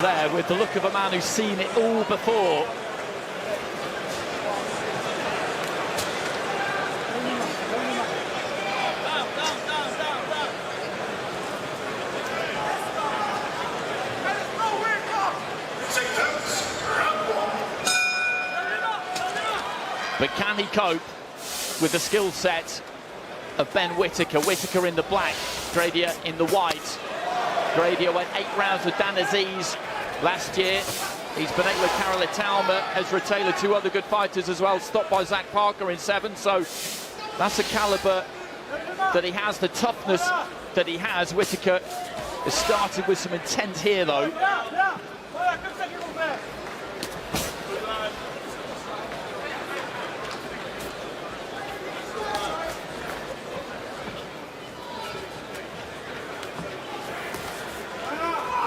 there with the look of a man who's seen it all before. But can he cope with the skill set of Ben Whittaker? Whittaker in the black, Gradia in the white. Gradia went 8 rounds with Dan Aziz last year. He's been able to carry Talma, Ezra Taylor, 2 other good fighters as well, stopped by Zach Parker in 7. So that's the caliber that he has, the toughness that he has. Whittaker has started with some intent here, though.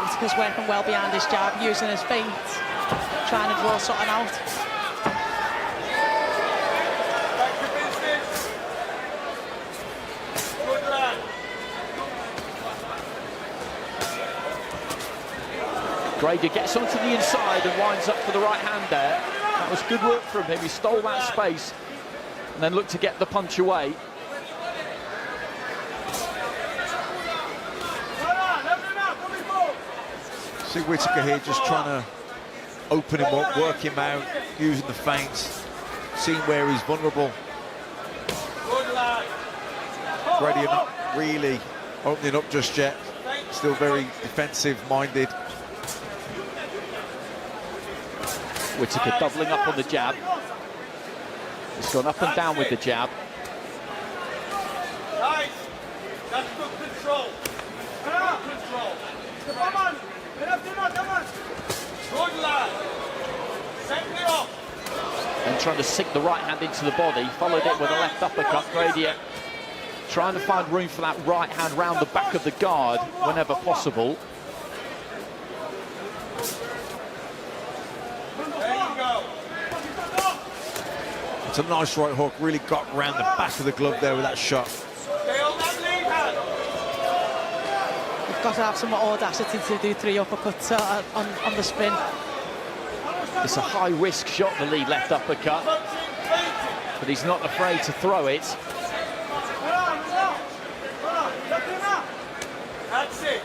Whittaker's working well behind his jab, using his feint, trying to draw something out. Gradia gets onto the inside and winds up for the right hand there. That was good work from him. He stole that space and then looked to get the punch away. See Whittaker here just trying to open him up, work him out, using the feints, seeing where he's vulnerable. Gradia not really opening up just yet, still very defensive-minded. Whittaker doubling up on the jab. He's gone up and down with the jab. Nice. That's good control. Good control. Come on. Good lad. Set me off. And trying to sink the right hand into the body. Followed it with a left uppercut. Gradia trying to find room for that right hand round the back of the guard whenever possible. It's a nice right hook, really got round the back of the glove there with that shot. You've got to have some audacity to do 3 uppercuts on the spin. It's a high-risk shot, the lead left uppercut, but he's not afraid to throw it. That's it.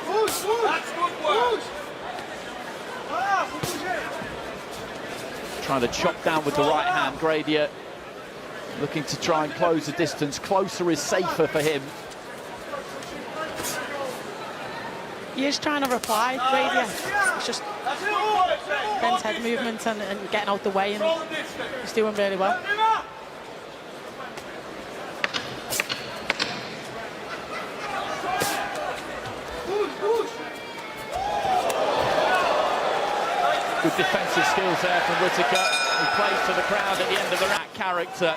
That's good work. Trying to chop down with the right hand. Gradia looking to try and close the distance. Closer is safer for him. He is trying to reply, Gradia. It's just Ben's head movement and getting out the way, and he's doing really well. Good defensive skills there from Whittaker, who plays to the crowd at the end of the rat character.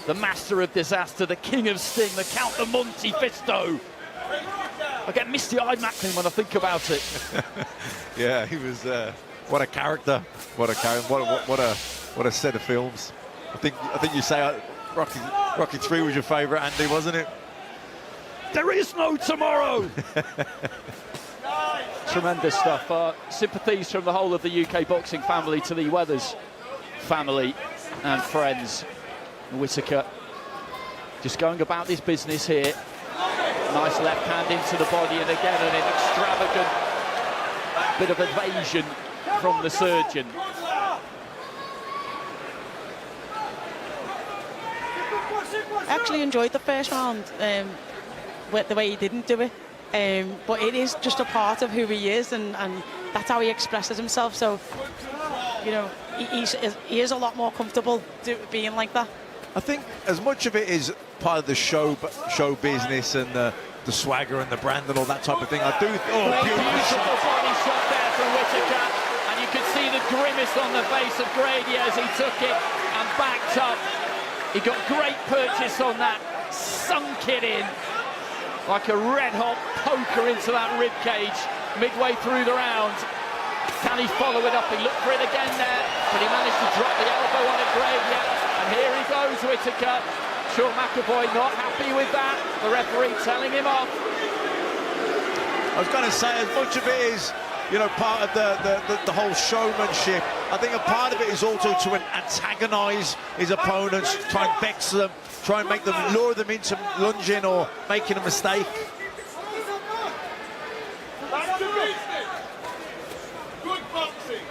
The master of disaster, the king of sting, the Count de Monte Fisto. I get misty-eyed, Macklin, when I think about it. Yeah, he was. What a character! What a character! What a set of films. I think you say Rocky 3 was your favourite, Andy, wasn't it? There is no tomorrow. Tremendous stuff. Sympathies from the whole of the UK boxing family to the Weathers family and friends. Whittaker just going about his business here. Nice left hand into the body, and again an extravagant bit of evasion from the surgeon. I actually enjoyed the first round, with the way he didn't do it. But it is just a part of who he is, and that's how he expresses himself. So, you know, he is a lot more comfortable being like that. I think as much of it is part of the show business and the swagger and the brand and all that type of thing. I do. Oh, beautiful body shot there from Whittaker, and you could see the grimace on the face of Gradia as he took it and backed up. He got great purchase on that, sunk it in like a red-hot poker into that rib cage midway through the round. Can he follow it up? He looked for it again there, but he managed to drop the elbow on it, Gradia. And here he goes, Whittaker. Sean McAvoy not happy with that. The referee telling him off. I was going to say, as much of it is you know, part of the whole showmanship. I think a part of it is also to antagonise his opponents, try and vex them, try and make them, lure them into lunging or making a mistake. Good boxing.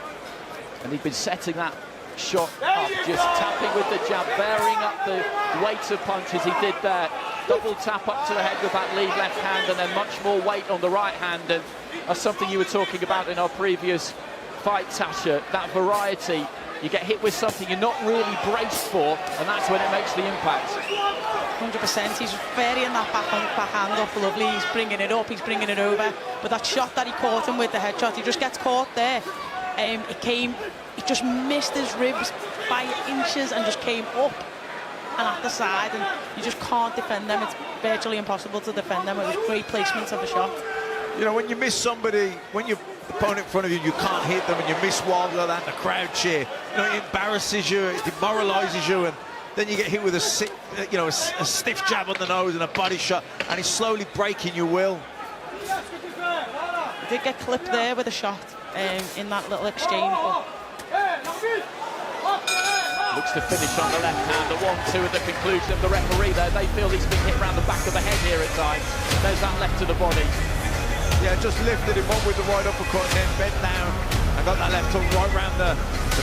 And he'd been setting that shot up, just tapping with the jab, bearing up the weight of punches he did there. Double tap up to the head with that lead left hand, and then much more weight on the right hand. And that's something you were talking about in our previous fight, Tasha, that variety. You get hit with something you're not really braced for, and that's when it makes the impact. 100%. He's varying that backhand up lovely. He's bringing it up, he's bringing it over. But that shot that he caught him with, the headshot, he just gets caught there. He just missed his ribs by inches and just came up and at the side, and you just can't defend them. It's virtually impossible to defend them. It was great placement of the shot. You know, when you miss somebody, when your opponent in front of you, you can't hit them, and you miss wild like that, and the crowd cheer. You know, it embarrasses you, it demoralises you, and then you get hit with a stiff jab on the nose and a body shot, and it's slowly breaking your will. He did get clipped there with a shot in that little exchange. But looks to finish on the left hand, the 1-2 at the conclusion of the referee there. They feel he's been hit around the back of the head here at times. There's that left to the body. Yeah, just lifted him up with the right uppercut and then bent down and got that left hook right round the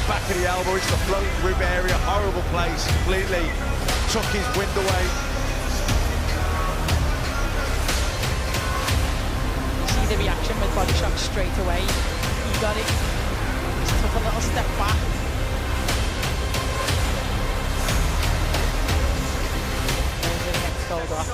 back of the elbow. It's the floating rib area, horrible place, completely took his wind away. See the reaction with body shot straight away. He got it. Just took a little step back. There's the next shoulder.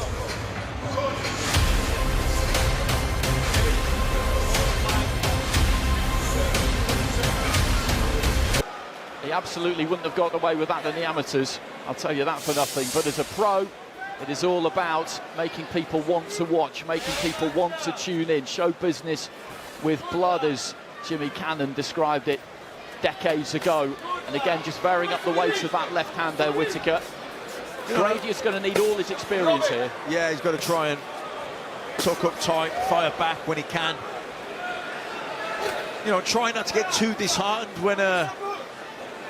He absolutely wouldn't have got away with that in the amateurs, I'll tell you that for nothing. But as a pro, it is all about making people want to watch, making people want to tune in. Show business with blood, as Jimmy Cannon described it decades ago. And again, just varying up the weight of that left hand there, Whittaker. Gradia's going to need all his experience here. Yeah, he's got to try and tuck up tight, fire back when he can. You know, try not to get too disheartened when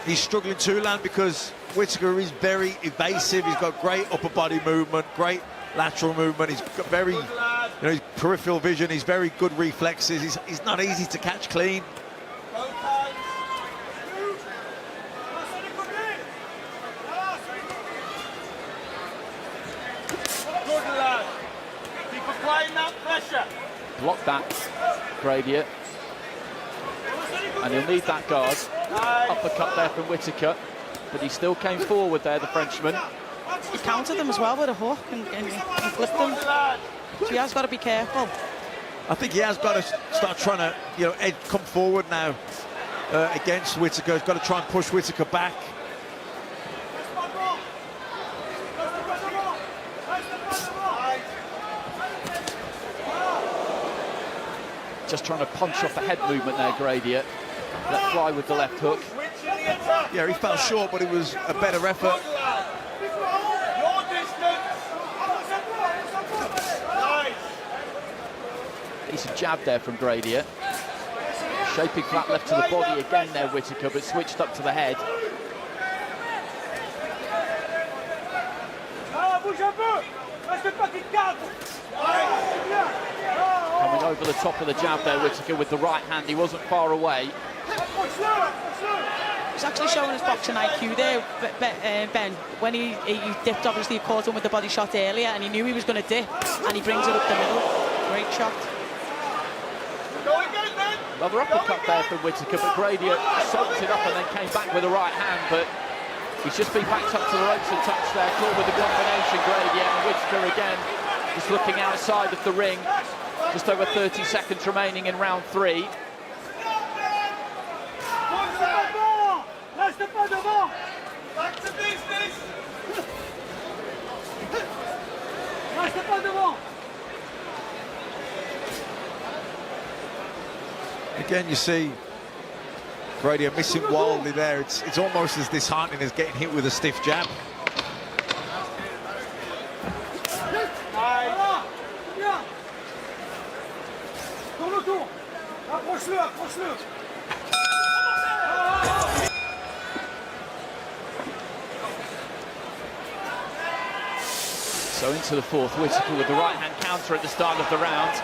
he's struggling to land, because Whittaker is very evasive. He's got great upper body movement, great lateral movement. He's got very, you know, his peripheral vision. He's very good reflexes. He's not easy to catch clean. Good lad. Keep applying that pressure. Block that, Gradia. And he'll need that guard. Uppercut there from Whittaker, but he still came forward there, the Frenchman. He countered them as well with a hook and flipped them. So he has got to be careful. I think he has got to start trying to, you know, come forward now against Whittaker. He's got to try and push Whittaker back. Just trying to punch off the head movement there, Gradia. Let fly with the left hook. Yeah, he fell short, but it was a better effort. Decent jab there from Gradia. Shaping flat left to the body again there, Whittaker, but switched up to the head. Coming over the top of the jab there, Whittaker, with the right hand. He wasn't far away. He's actually showing his boxing IQ there, Ben. When he dipped, obviously he caught him with the body shot earlier, and he knew he was going to dip, and he brings it up the middle. Great shot. Another uppercut there from Whittaker, but Gradia soaked it up and then came back with the right hand, but he's just been backed up to the ropes and touched there. Caught with the combination, Gradia, and Whittaker again just looking outside of the ring. Just over 30 seconds remaining in round 3. Back to business. Again, you see Gradia missing wildly there. It's almost as disheartening as getting hit with a stiff jab. So into the fourth, Whittaker with the right-hand counter at the start of the round.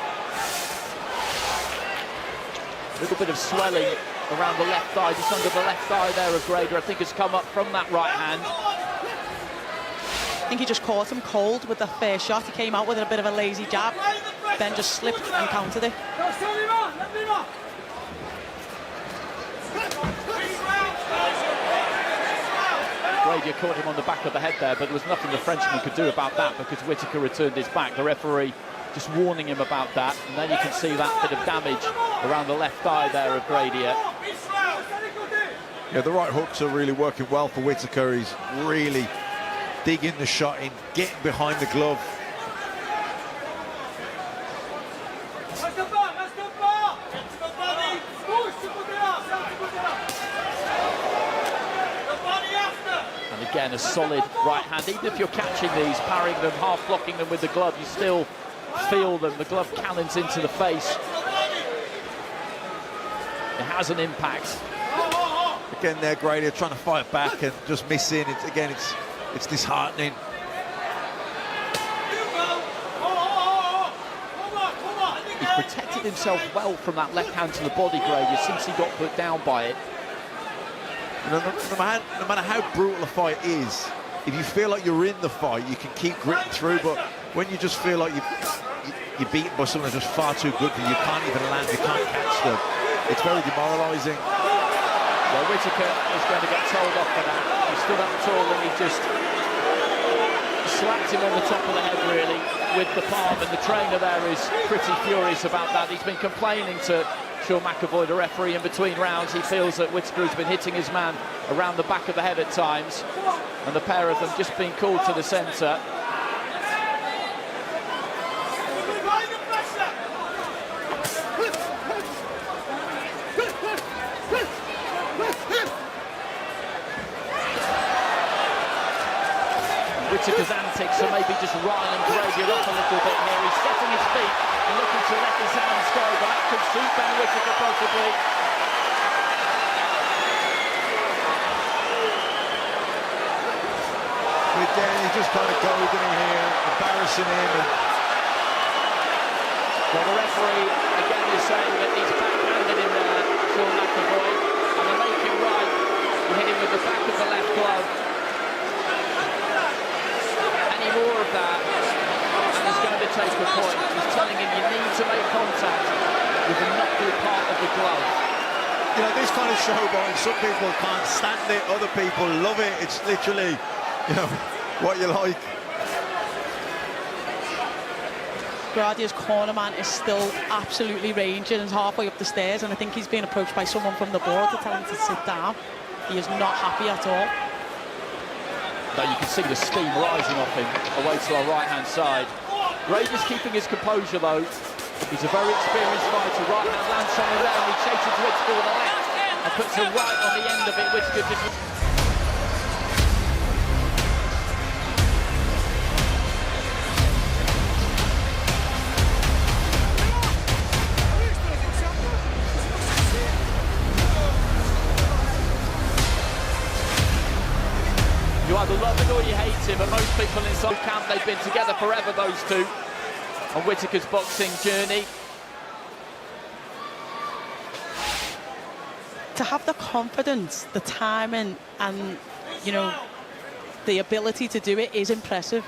A little bit of swelling around the left thigh, just under the left thigh there of Gradia, I think has come up from that right hand. I think he just caught him cold with the first shot. He came out with a bit of a lazy jab, then just slipped and countered it. Gradia caught him on the back of the head there, but there was nothing the Frenchman could do about that because Whittaker returned his back. The referee just warning him about that, and then you can see that bit of damage around the left thigh there of Gradia. Yeah, the right hooks are really working well for Whittaker. He's really digging the shot in, getting behind the glove. And again, a solid right hand. Even if you're catching these, parrying them, half blocking them with the glove, you still feel them. The glove cannons into the face. It has an impact. Again, there, Gradia trying to fight back and just missing. It's disheartening. He's protected himself well from that left hand to the body, Gradia, since he got put down by it. You know, no matter how brutal a fight is, if you feel like you're in the fight, you can keep gritting through. But when you just feel like you're beaten by someone that's just far too good for you, you can't even land, you can't catch them. It's very demoralising. Well, Whittaker is going to get told off for that. He stood up tall and he just slapped him on the top of the head, really, with the palm. And the trainer there is pretty furious about that. He's been complaining to Sean McAvoy, the referee, in between rounds. He feels that Whittaker has been hitting his man around the back of the head at times, and the pair of them just being called to the centre. Whittaker's antics are maybe just riling Gradia up a little bit here. He's setting his feet and looking to let his hands go, but that could suit Ben Whittaker possibly. Again, he's just kind of goading him here, embarrassing him. Well, the referee again is saying that he's backhanded him there, Sean McAvoy, and they make him right. He hit him with the back of the left glove. Any more of that, and he's going to take a point. He's telling him you need to make contact with the knuckle part of the glove. You know, this kind of showboating, some people can't stand it, other people love it. It's literally, you know, what you like. Gradia's corner man is still absolutely raging and halfway up the stairs, and I think he's being approached by someone from the board to tell him to sit down. He is not happy at all. Now you can see the steam rising off him away to our right-hand side. Gradia's keeping his composure, though. He's a very experienced fighter. Right hand lands something there, and he chases Whittaker with the left and puts a right on the end of it. Whittaker just... You either love it or you hate him, and most people inside camp, they've been together forever, those two, on Whittaker's boxing journey. To have the confidence, the timing, and, you know, the ability to do it is impressive.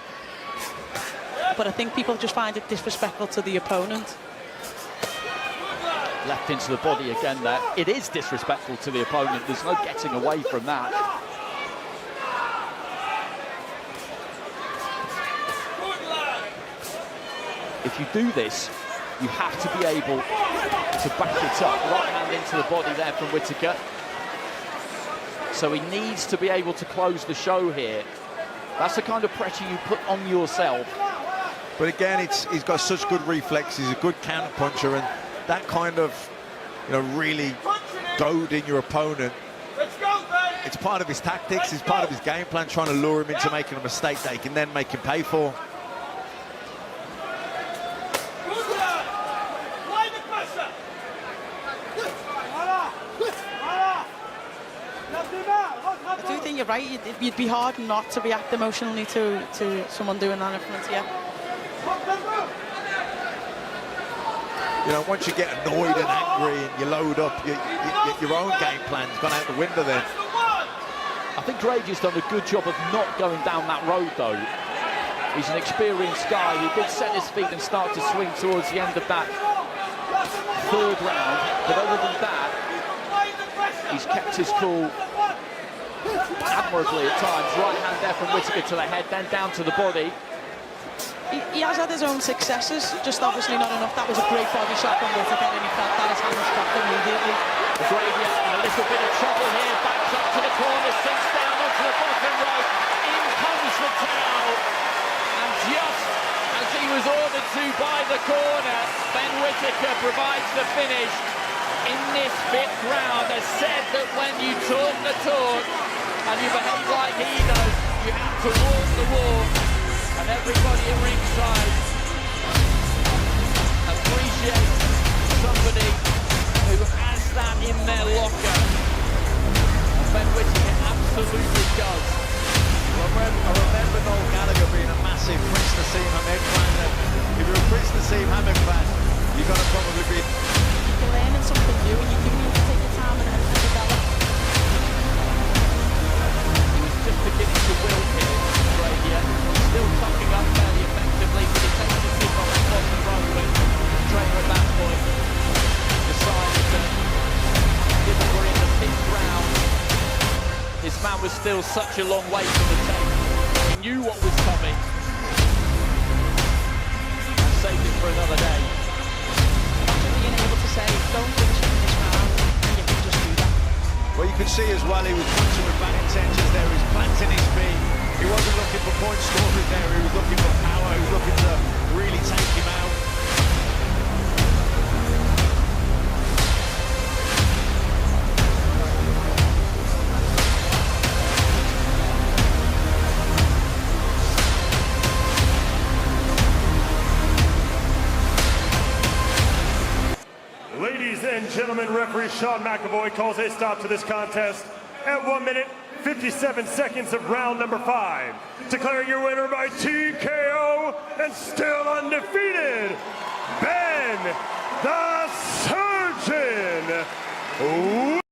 But I think people just find it disrespectful to the opponent. Left into the body again there. It is disrespectful to the opponent. There's no getting away from that. If you do this, you have to be able to back it up. Right hand into the body there from Whittaker. So he needs to be able to close the show here. That's the kind of pressure you put on yourself. But again, he's got such good reflexes, he's a good counter puncher, and that kind of, you know, really goading your opponent. It's part of his tactics, it's part of his game plan, trying to lure him into making a mistake that he can then make him pay for. do think you're right. You'd be hard not to react emotionally to someone doing that in front of you. You know, once you get annoyed and angry and you load up, your own game plan's gone out the window then. I think Gradia's done a good job of not going down that road, though. He's an experienced guy. He did set his feet and start to swing towards the end of that third round. But other than that, he's kept his cool admirably at times. Right hand there from Whittaker to the head, then down to the body. He has had his own successes, just obviously not enough. That was a great body shot from Whittaker, and he felt that his hands dropped immediately. Gradia in a little bit of trouble here, backs up to the corner, sinks down onto the bottom rope. In comes the towel, and just as he was ordered to by the corner, Ben Whittaker provides the finish in this fifth round. Has said that when you talk the talk and you behave like he does, you have to walk the walk. And everybody at ringside appreciates somebody who has that in their locker. And Ben Whittaker absolutely does. I remember Noel Gallagher being a massive Prince Nassim Hamed fan. And if you're a Prince Nassim Hamed fan, you've got to probably be... You're learning something new, and you do need to take your time and develop. He was just beginning to wilt here, Gradia. Still tucking up fairly effectively, but he takes his kick on that bottom rope when the trainer at that point decided that given we're in the fifth round, this man was still such a long way from the tape. He knew what was coming and saved it for another day. Imagine being able to say, don't finish in this round, and you can just do that. Well, you could see as well, he was punching with bad intentions there. He was planting his feet. He wasn't looking for point scoring there. He was looking for power. He was looking to really take him out. Ladies and gentlemen, referee Sean McAvoy calls a stop to this contest at 1 minute, 57 seconds of round number 5. Declaring your winner by TKO and still undefeated, Ben the Surgeon